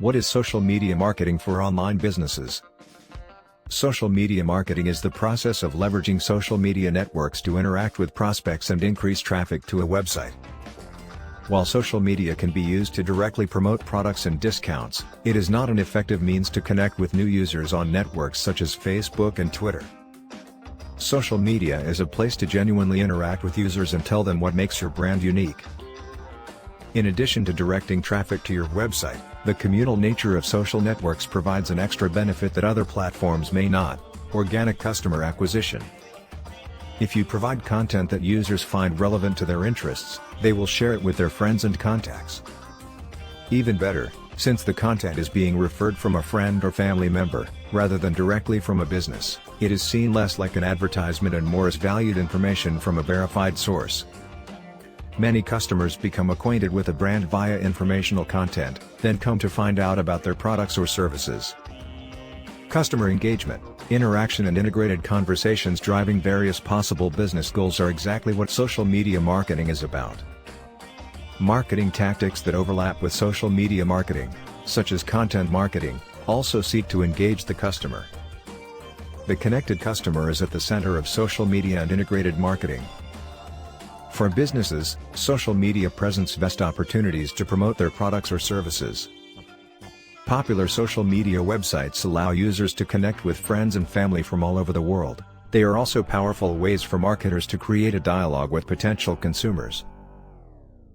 What is social media marketing for online businesses? Social media marketing is the process of leveraging social media networks to interact with prospects and increase traffic to a website. While social media can be used to directly promote products and discounts, it is not an effective means to connect with new users on networks such as Facebook and Twitter. Social media is a place to genuinely interact with users and tell them what makes your brand unique. In addition to directing traffic to your website, the communal nature of social networks provides an extra benefit that other platforms may not: organic customer acquisition. If you provide content that users find relevant to their interests, they will share it with their friends and contacts. Even better, since the content is being referred from a friend or family member, rather than directly from a business, it is seen less like an advertisement and more as valued information from a verified source. Many customers become acquainted with a brand via informational content, then come to find out about their products or services. Customer engagement, interaction and integrated conversations driving various possible business goals are exactly what social media marketing is about. Marketing tactics that overlap with social media marketing, such as content marketing, also seek to engage the customer. The connected customer is at the center of social media and integrated marketing. For businesses, social media presents vast opportunities to promote their products or services. Popular social media websites allow users to connect with friends and family from all over the world. They are also powerful ways for marketers to create a dialogue with potential consumers.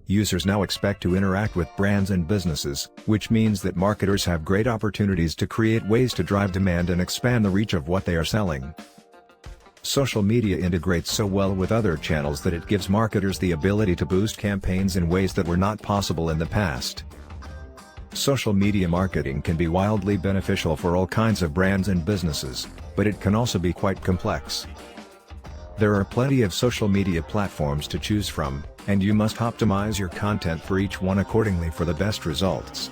Users now expect to interact with brands and businesses, which means that marketers have great opportunities to create ways to drive demand and expand the reach of what they are selling. Social media integrates so well with other channels that it gives marketers the ability to boost campaigns in ways that were not possible in the past. Social media marketing can be wildly beneficial for all kinds of brands and businesses, but it can also be quite complex. There are plenty of social media platforms to choose from, and you must optimize your content for each one accordingly for the best results.